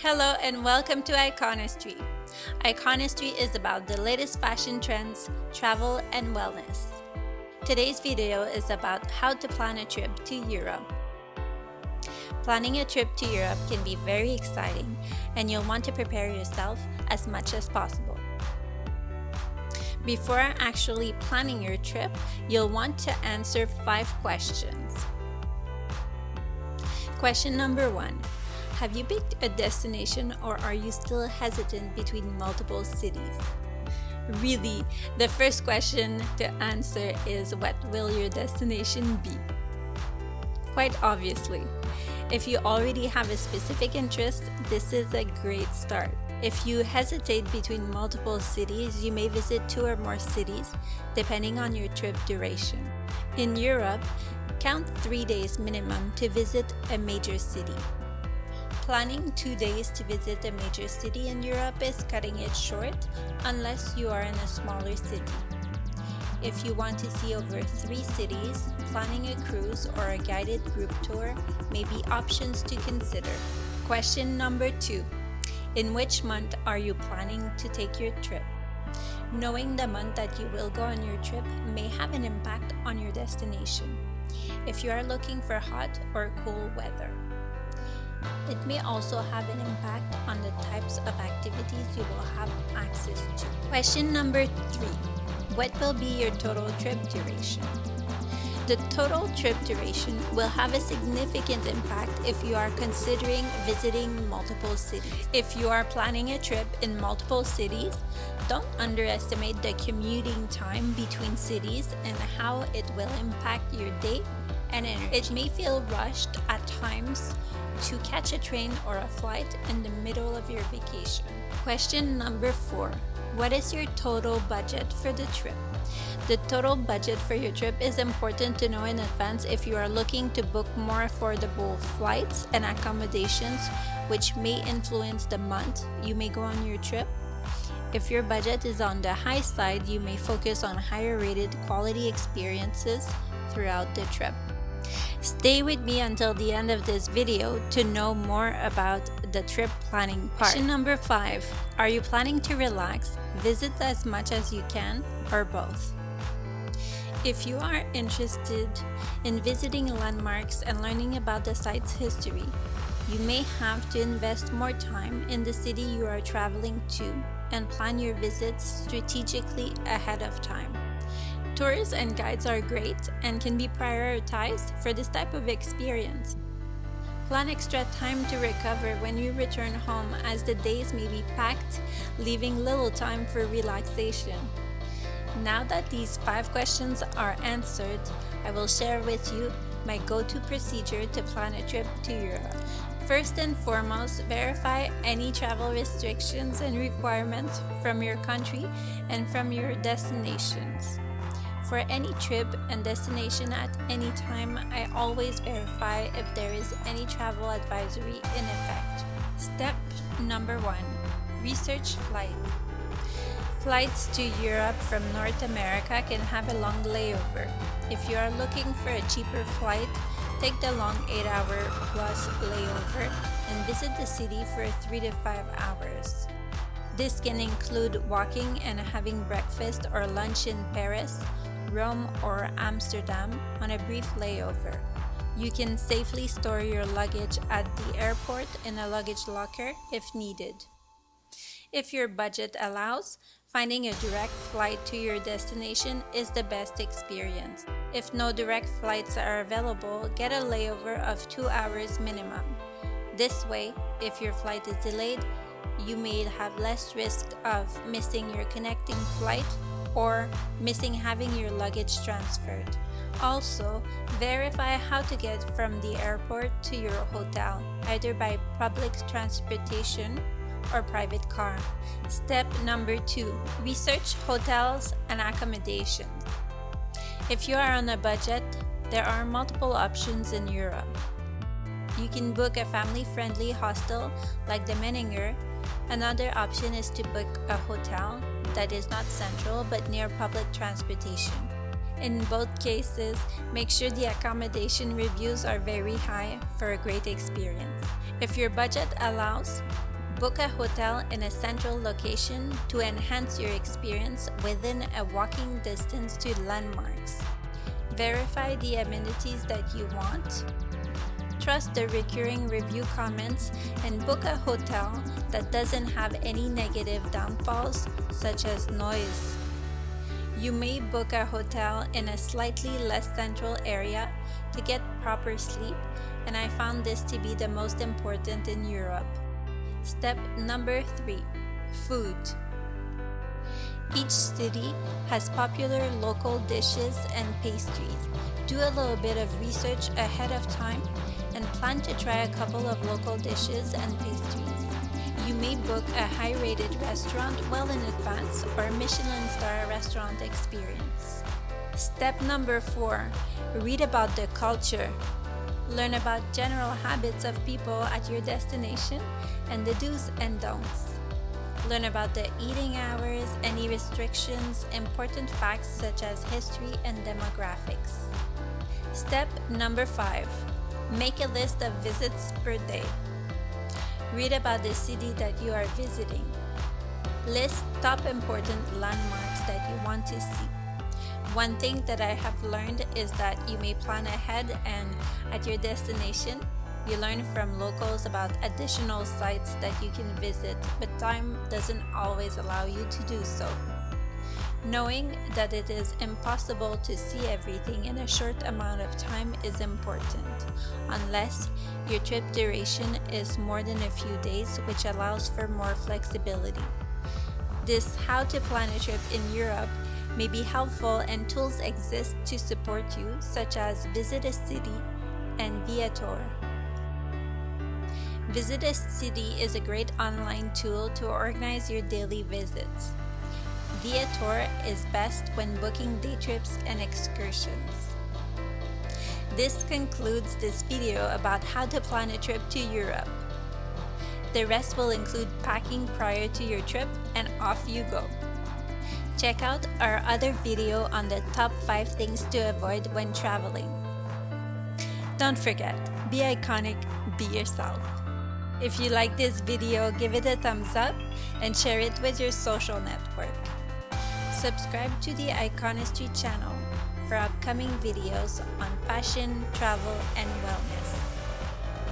Hello and welcome to Iconestry. Iconestry is about the latest fashion trends, travel, and wellness. Today's video is about how to plan a trip to Europe. Planning a trip to Europe can be very exciting, and you'll want to prepare yourself as much as possible. Before actually planning your trip, you'll want to answer 5 questions. Question number 1. Have you picked a destination, or are you still hesitant between multiple cities? Really, the first question to answer is, what will your destination be? Quite obviously, if you already have a specific interest, this is a great start. If you hesitate between multiple cities, you may visit 2 or more cities, depending on your trip duration. In Europe, count 3 days minimum to visit a major city. Planning 2 days to visit a major city in Europe is cutting it short unless you are in a smaller city. If you want to see over 3 cities, planning a cruise or a guided group tour may be options to consider. Question number 2. In which month are you planning to take your trip? Knowing the month that you will go on your trip may have an impact on your destination. If you are looking for hot or cool weather, it may also have an impact on the types of activities you will have access to. Question number 3. What will be your total trip duration? The total trip duration will have a significant impact if you are considering visiting multiple cities. If you are planning a trip in multiple cities, don't underestimate the commuting time between cities and how it will impact your day and energy. It may feel rushed at times to catch a train or a flight in the middle of your vacation. Question number 4. What is your total budget for the trip? The total budget for your trip is important to know in advance if you are looking to book more affordable flights and accommodations, which may influence the month you may go on your trip. If your budget is on the high side, you may focus on higher rated quality experiences throughout the trip. Stay with me until the end of this video to know more about the trip planning part. Question number 5. Are you planning to relax, visit as much as you can, or both? If you are interested in visiting landmarks and learning about the site's history, you may have to invest more time in the city you are traveling to and plan your visits strategically ahead of time. Tours and guides are great and can be prioritized for this type of experience. Plan extra time to recover when you return home, as the days may be packed, leaving little time for relaxation. Now that these 5 questions are answered, I will share with you my go-to procedure to plan a trip to Europe. First and foremost, verify any travel restrictions and requirements from your country and from your destinations. For any trip and destination at any time, I always verify if there is any travel advisory in effect. Step number 1. Research flights. Flights to Europe from North America can have a long layover. If you are looking for a cheaper flight, take the long 8-hour plus layover and visit the city for 3 to 5 hours. This can include walking and having breakfast or lunch in Paris, Rome, or Amsterdam on a brief layover. You can safely store your luggage at the airport in a luggage locker if needed. If your budget allows, finding a direct flight to your destination is the best experience. If no direct flights are available, get a layover of 2 hours minimum. This way, if your flight is delayed, you may have less risk of missing your connecting flight or missing having your luggage transferred. Also, verify how to get from the airport to your hotel, either by public transportation or private car. Step number 2. Research hotels and accommodations. If you are on a budget, there are multiple options in Europe. You can book a family-friendly hostel like the Mejia. Another option is to book a hotel that is not central but near public transportation. In both cases, make sure the accommodation reviews are very high for a great experience. If your budget allows, Book a hotel in a central location to enhance your experience within a walking distance to landmarks. Verify the amenities that you want. Trust the recurring review comments and book a hotel that doesn't have any negative downfalls, such as noise. You may book a hotel in a slightly less central area to get proper sleep, and I found this to be the most important in Europe. Step number 3: food. Each city has popular local dishes and pastries. Do a little bit of research ahead of time and plan to try a couple of local dishes and pastries. You may book a high-rated restaurant well in advance or a Michelin star restaurant experience. Step number 4: read about the culture. Learn about general habits of people at your destination and the do's and don'ts. Learn about the eating hours, any restrictions, important facts such as history and demographics. Step number 5: make a list of visits per day. Read about the city that you are visiting. List top important landmarks that you want to see. One thing that I have learned is that you may plan ahead, and at your destination, you learn from locals about additional sites that you can visit, but time doesn't always allow you to do so. Knowing that it is impossible to see everything in a short amount of time is important, unless your trip duration is more than a few days, which allows for more flexibility. This how to plan a trip in Europe may be helpful, and tools exist to support you, such as Visit a City and Viator. Visit a City is a great online tool to organize your daily visits. Viator is best when booking day trips and excursions. This concludes this video about how to plan a trip to Europe. The rest will include packing prior to your trip, and off you go. Check out our other video on the top 5 things to avoid when traveling. Don't forget, be iconic, be yourself. If you like this video, give it a thumbs up and share it with your social network. Subscribe to the Iconestry channel for upcoming videos on fashion, travel, and wellness.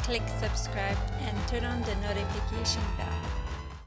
Click subscribe and turn on the notification bell.